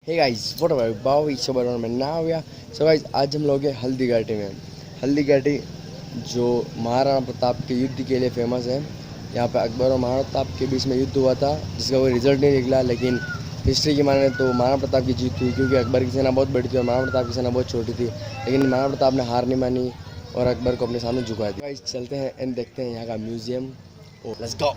Hey guys what about बाओ it's about मैं ना हो गया। सो गाइस आज हम लोग हैं हल्दी घाटी में। हल्दी घाटी जो महाराणा प्रताप के युद्ध के लिए फेमस है। यहाँ पे अकबर और महाराणा प्रताप के बीच में युद्ध हुआ था जिसका कोई रिजल्ट नहीं निकला, लेकिन हिस्ट्री की माने तो महाराणा प्रताप की जीत हुई क्योंकि अकबर की सेना बहुत बड़ी थी और महाराणा प्रताप की सेना बहुत छोटी थी। लेकिन महाराणा प्रताप ने हार नहीं मानी और अकबर को अपने सामने झुका दिया। गाइस चलते हैं एंड देखते हैं यहाँ का म्यूजियम। O let's go.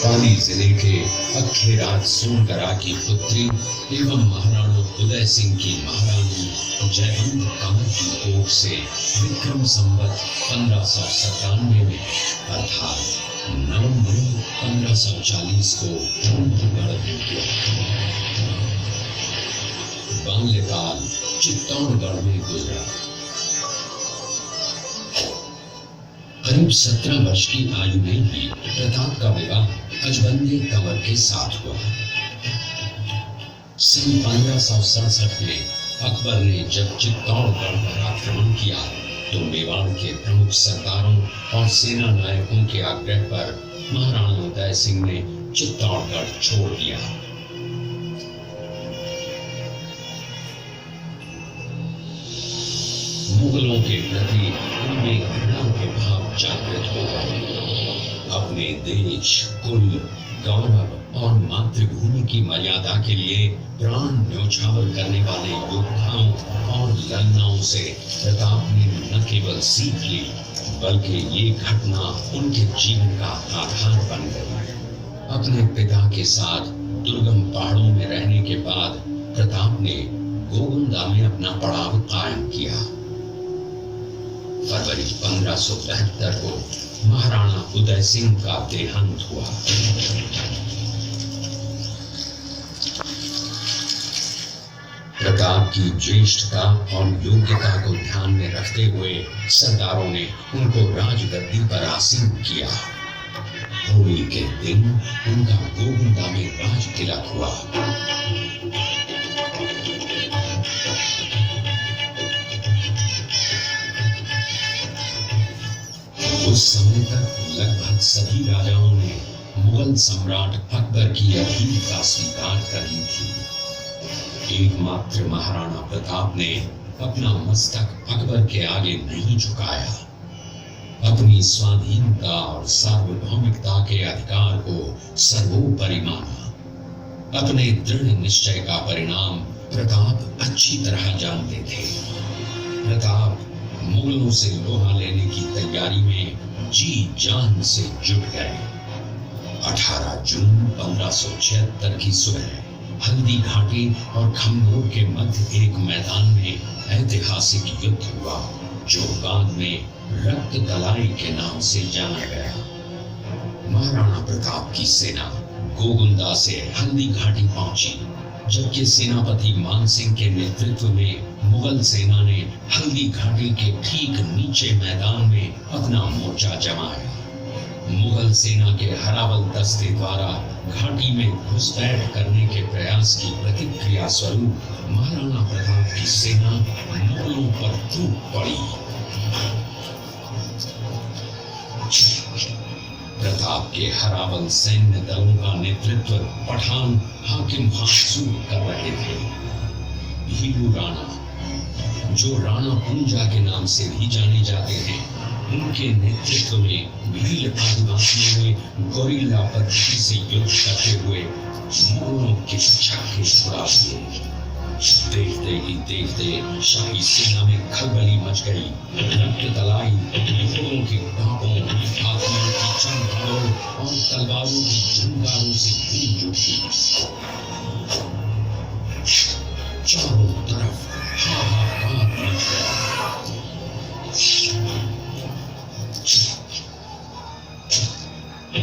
पाली जिले के अखेराज सोनकरा की पुत्री एवं महाराणा उदय सिंह की महारानी जयवंत कमर की कोख से विक्रम संवत 1597 में अर्थात 9 मई 1540 को बाल्यकाल चित्तौड़गढ़ में गुजरा। करीब 17 वर्ष की आयु में ही प्रताप का विवाह अजबंदे कंवर के साथ हुआ। सन 1567 में अकबर ने जब चित्तौड़गढ़ पर आक्रमण किया तो मेवाड़ के प्रमुख सरदारों और सेना नायकों के आग्रह पर महाराणा उदय सिंह ने चित्तौड़गढ़ छोड़ दिया। मुगलों के प्रति उनमें घृणा के भाव जागृत हो गए। अपने देश, कुल, गौरव और मातृभूमि की मर्यादा के लिए प्राण न्यौछावर करने वाले योद्धाओं और ललनाओं से प्रताप ने न केवल सीख ली, बल्कि ये घटना उनके जीवन का आधार बन गई। अपने पिता के साथ दुर्गम पहाड़ों में रहने के बाद प्रताप ने गोविंदा में अपना पड़ाव कायम किया। फरवरी 1572 को महाराणा उदय सिंह का देहांत हुआ। प्रताप की ज्येष्ठता और योग्यता को ध्यान में रखते हुए सरदारों ने उनको राजगद्दी पर आसीन किया। होली के दिन उनका गोविंदा में राज तिलक हुआ। उस समय तक लगभग सभी राजाओं ने मुगल सम्राट अकबर की अधीनता स्वीकार कर ली थी। एकमात्र महाराणा प्रताप ने अपना मस्तक अकबर के आगे नहीं झुकाया। अपनी स्वाधीनता और सार्वभौमिकता के अधिकार को सर्वोपरि माना। अपने दृढ़ निश्चय का परिणाम प्रताप अच्छी तरह जानते थे। प्रताप मुगलों से लोहा लेने की तैयारी में जी जान से जुट गए। 18 जून 1576 की सुबह हल्दी घाटी और खमनोर के मध्य एक मैदान में ऐतिहासिक युद्ध हुआ, जो बाद में रक्त तलाई के नाम से जाना गया। महाराणा प्रताप की सेना गोगुंदा से हल्दी घाटी पहुंची, जबकि सेनापति मानसिंह के नेतृत्व में मुगल सेना ने हल्दी घाटी के ठीक नीचे मैदान में अपना मोर्चा जमाया। मुगल सेना के हरावल दस्ते द्वारा घाटी में घुसपैठ करने के प्रयास की प्रतिक्रिया स्वरूप महाराणा प्रताप की सेना मुगलों पर टूट पड़ी। प्रताप के हरावल सैन्य दलों का नेतृत्व पठान हाकिम हासूर कर रहे थे। भीलू राणा, जो राणा पूंजा के नाम से भी जाने जाते हैं, उनके नेतृत्व में भील आदिवासियों ने गोरिल्ला पद्धति से युद्ध करते हुए मुगलों के छक्के छुड़ा दिए। देखते ही देखते शाही सेना में खलबली मच गई। रक्त तलाई घोड़ों के टापों, हाथियों की चमगादड़ों और तलवारों की झंकारों से गूंज उठी। चारों तरफ हाहाकार मच गया।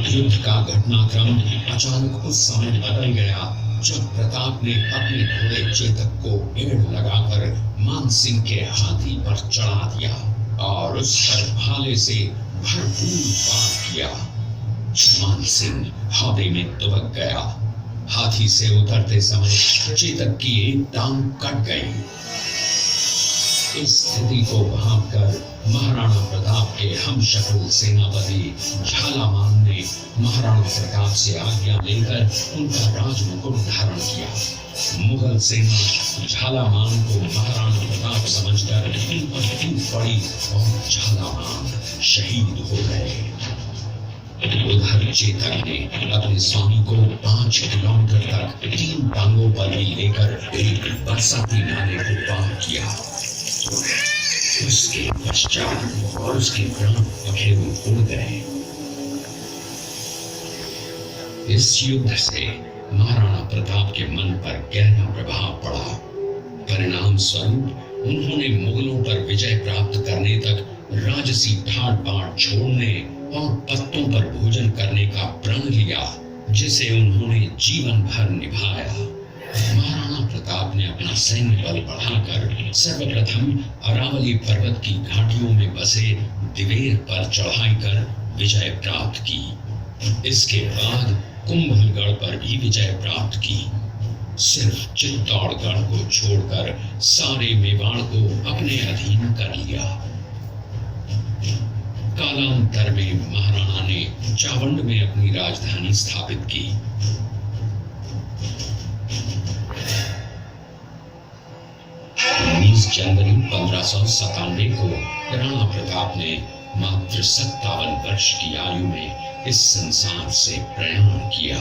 युद्ध का घटनाक्रम अचानक उस समय बदल गया जब प्रताप ने अपने घोड़े चेतक को पेड़ लगाकर मानसिंह के हाथी पर चढ़ा दिया और उस पर भाले से भरपूर वार किया। मानसिंह हौदे में दुबक गया। हाथी से उतरते समय चेतक की एक टांग कट गई। इस स्थिति को भांपकर महाराणा प्रताप के हमशक्ल सेनापति झालामान ने महाराणा प्रताप से आज्ञा लेकर उनका राजमुकुट धारण किया। मुगल सेना झालामान को महाराणा प्रताप समझकर इन पर टूट पड़ी और झालामान शहीद हो गए। उधर चेतक ने अपने स्वामी को 5 किलोमीटर तक 3 टांगों पर ही लेकर एक बरसाती नाले को पार किया। उसके पश्चात और उसके प्राण पखेरु उड़ गए। इस युद्ध से महाराणा प्रताप के मन पर गहरा प्रभाव पड़ा। परिणाम स्वरूप उन्होंने मुगलों पर विजय प्राप्त करने तक राजसी ठाट बाट छोड़ने और पत्तों पर भोजन करने का प्रण लिया, जिसे उन्होंने जीवन भर निभाया। महाराणा प्रताप ने अपना सैन्य बल बढ़ाकर सर्वप्रथम अरावली पर्वत की घाटियों में बसे दिवेर पर चढ़ाई कर विजय प्राप्त की। इसके बाद कुंभलगढ़ पर भी विजय प्राप्त की। सिर्फ चित्तौड़गढ़ को छोड़कर सारे मेवाड़ को अपने अधीन कर लिया। कालांतर में महाराणा ने चावंड में अपनी राजधानी स्थापित की। 23 जनवरी 1597 को राणा प्रताप ने मात्र 57 वर्ष की आयु में इस संसार से प्रयाण किया।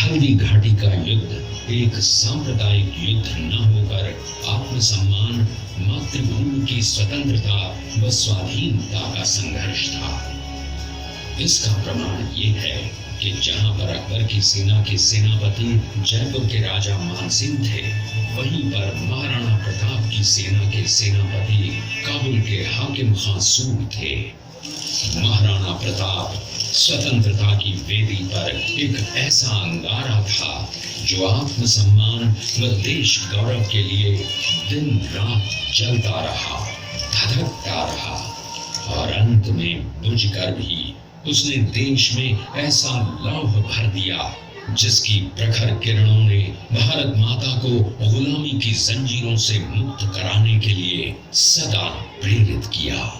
हल्दी घाटी का युद्ध एक सांप्रदायिक युद्ध न होकर आत्मसम्मान, मातृभूमि की स्वतंत्रता व स्वाधीनता का संघर्ष था। इसका प्रमाण ये है कि जहां पर अकबर की सेना के सेनापति जयपुर के राजा मानसिंह थे, वहीं पर महाराणा प्रताप की सेना के सेनापति काबुल के हाकिम खां सूर थे। महाराणा प्रताप स्वतंत्रता की वेदी पर एक ऐसा अंगारा था जो आत्मसम्मान व देश गौरव के लिए दिन रात जलता रहा, धधकता रहा और अंत में बुझकर भी उसने देश में ऐसा लौह भर दिया जिसकी प्रखर किरणों ने भारत माता को गुलामी की जंजीरों से मुक्त कराने के लिए सदा प्रेरित किया।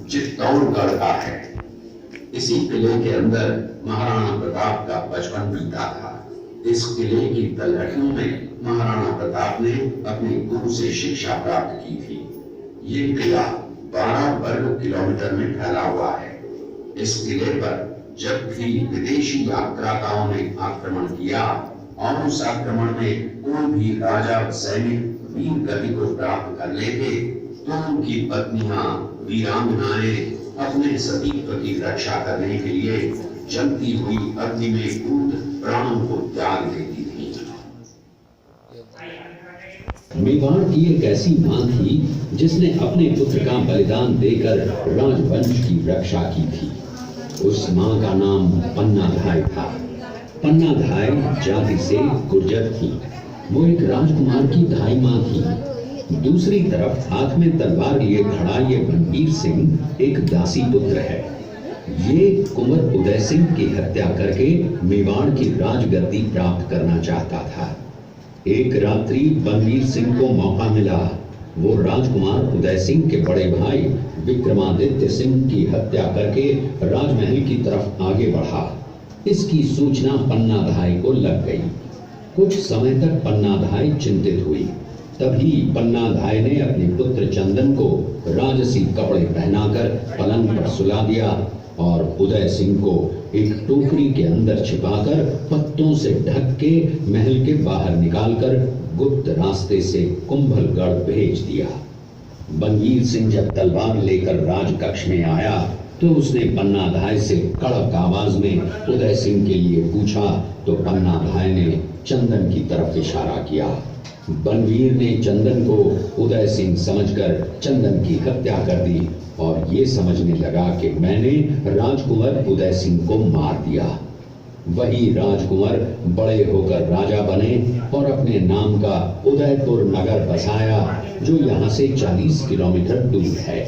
चित्तौड़गढ़ का है। इसी किले के अंदर महाराणा प्रताप का बचपन बीता था। इस किले की तलहटियों में महाराणा प्रताप ने अपने गुरु से शिक्षा प्राप्त की थी। ये किला 12 वर्ग किलोमीटर में फैला हुआ है। इस किले पर जब भी विदेशी आक्रांताओं ने आक्रमण किया और उस आक्रमण में कोई भी राजा व सैनिक वीर गति को प्राप्त कर लेते तो उनकी पत्नियां वीरांगनाएं अपने सतीत्व की रक्षा करने के लिए जलती हुई अग्नि में कूद प्राणों को त्याग देती थी। मेवाड़ की एक ऐसी मां थी जिसने अपने पुत्र का बलिदान देकर राजवंश की रक्षा की थी। उस मां का नाम पन्नाधाय था। पन्नाधाय जाति से गुर्जर थी। वो एक राजकुमार की धाई मां थी। दूसरी तरफ हाथ में तलवार लिए खड़ा ये बनवीर सिंह एक दासी पुत्र है। ये कुंवर उदय सिंह की हत्या करके मेवाड़ की राजगद्दी प्राप्त करना चाहता था। एक रात्रि बनवीर सिंह को मौका मिला। वो राजकुमार उदय सिंह के बड़े भाई विक्रमादित्य सिंह की हत्या करके राजमहल की तरफ आगे बढ़ा। इसकी सूचना पन्नाधाय को लग गई। कुछ समय तक पन्नाधाय चिंतित हुई। तभी पन्नाधाय ने अपने पुत्र चंदन को राजसी कपड़े पहनाकर पलंग पर सुला दिया और उदय सिंह को एक टोकरी के अंदर छिपाकर पत्तों से ढक के महल के बाहर निकालकर गुप्त रास्ते से कुंभलगढ़ भेज दिया। बनवीर सिंह जब तलवार लेकर राजकक्ष में आया तो उसने पन्नाधाय से कड़क आवाज में उदय सिंह के लिए पूछा तो पन्नाधाय ने चंदन की तरफ इशारा किया। बनवीर ने चंदन को उदय सिंह समझकर चंदन की हत्या कर दी और ये समझने लगा कि मैंने राजकुंवर उदय सिंह को मार दिया। वही राजकुंवर बड़े होकर राजा बने और अपने नाम का उदयपुर नगर बसाया जो यहाँ से 40 किलोमीटर दूर है।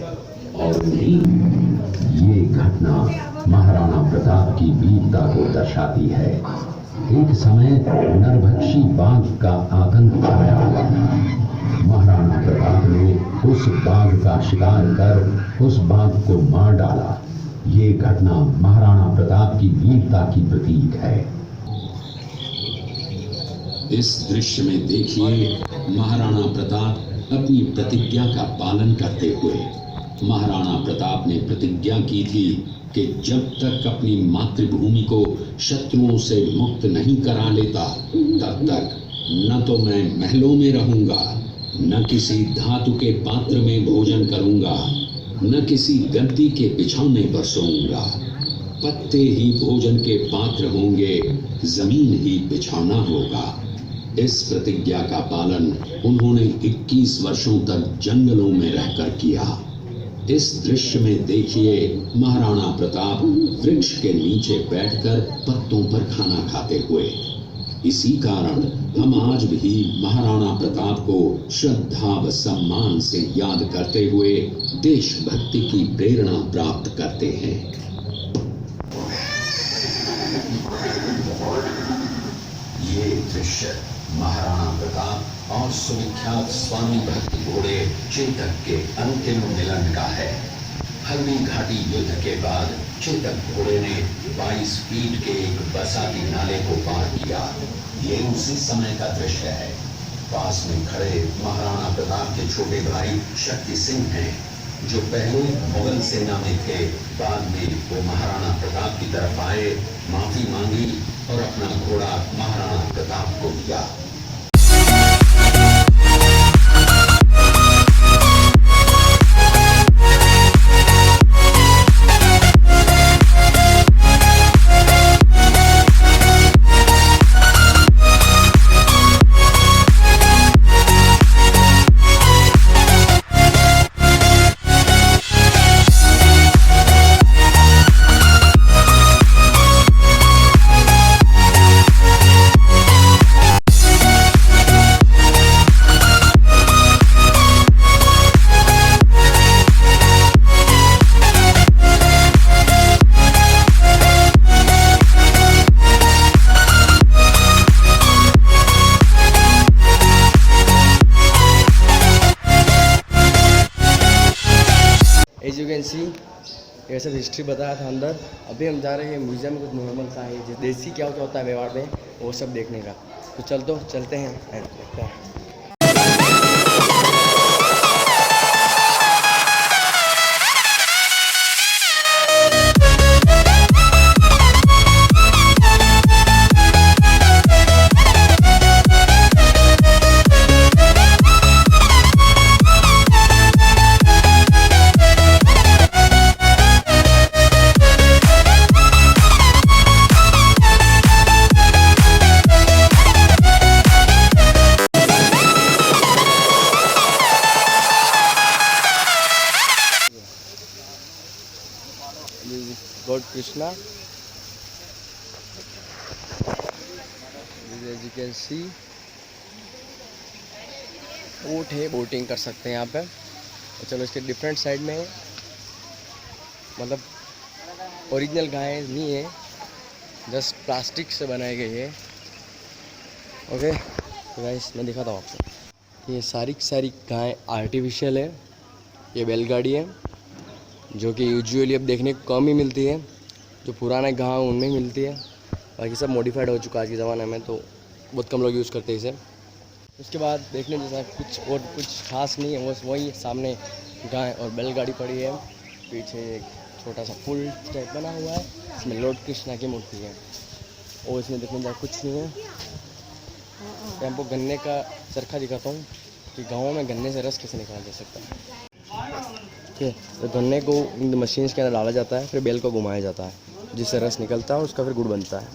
और ये घटना महाराणा प्रताप की वीरता को दर्शाती है। एक समय नरभक्षी बाघ का आतंक छाया हुआ था। महाराणा प्रताप ने उस बाघ का शिकार कर उस बाघ को मार डाला। ये घटना महाराणा प्रताप की वीरता की प्रतीक है। इस दृश्य में देखिए महाराणा प्रताप अपनी प्रतिज्ञा का पालन करते हुए। महाराणा प्रताप ने प्रतिज्ञा की थी कि जब तक अपनी मातृभूमि को शत्रुओं से मुक्त नहीं करा लेता तब तक न तो मैं महलों में रहूंगा, न किसी धातु के पात्र में भोजन करूंगा, न किसी गद्दी के बिछौने पर सोऊंगा। पत्ते ही भोजन के पात्र होंगे, जमीन ही बिछौना होगा। इस प्रतिज्ञा का पालन उन्होंने 21 वर्षों तक जंगलों में रहकर किया। इस दृश्य में देखिए महाराणा प्रताप वृक्ष के नीचे बैठकर पत्तों पर खाना खाते हुए। इसी कारण हम आज भी महाराणा प्रताप को श्रद्धा व सम्मान से याद करते हुए देशभक्ति की प्रेरणा प्राप्त करते हैं। ये दृश्य महाराणा प्रताप और सुविख्यात स्वामी भक्ति घोड़े चेतक के अंतिम मिलन का है। हल्दी घाटी युद्ध के बाद चेतक घोड़े ने 22 फीट के एक बरसाती नाले को पार किया। ये उसी समय का दृश्य है। पास में खड़े महाराणा प्रताप के छोटे भाई शक्ति सिंह हैं, जो पहले मुगल सेना में थे। बाद में वो महाराणा प्रताप की तरफ आए, माफी मांगी और अपना घोड़ा महाराणा प्रताप को दिया। एज यू कैन सी ये सब हिस्ट्री बताया था अंदर। अभी हम जा रहे हैं म्यूजियम में, कुछ नॉर्मल सा है जो देसी क्या होता है मेवाड़ में, वो सब देखने का। तो चलते हैं एंड देखते हैं। God Krishna, as you can see boat है, बोटिंग कर सकते हैं यहाँ पे। और चलो इसके डिफरेंट साइड में मतलब ओरिजिनल गाय नहीं है, जस्ट प्लास्टिक से बनाई गई है। ओके तो गाइस मैं दिखाता हूँ आपको। ये सारी की सारी गाय आर्टिफिशियल है। ये बैलगाड़ी है जो कि यूजुअली अब देखने को कम ही मिलती है, जो पुराने गाँव उनमें मिलती है। बाकी सब मॉडिफाइड हो चुका आज के ज़माने में, तो बहुत कम लोग यूज़ करते हैं इसे। उसके बाद देखने जैसा कुछ खास नहीं है, बस वही सामने गाय और बैलगाड़ी पड़ी है। पीछे एक छोटा सा पुल टाइप बना हुआ है, इसमें लॉर्ड कृष्णा की मूर्ति है। और इसमें देखने जैसा कुछ नहीं है। मैं आपको गन्ने का चरखा दिखाता हूँ कि गाँव में गन्ने से रस कैसे निकाला जा सकता है। ठीक है, तो गन्ने को इन मशीन्स के अंदर डाला जाता है, फिर बेल को घुमाया जाता है, जिससे रस निकलता है और उसका फिर गुड़ बनता है।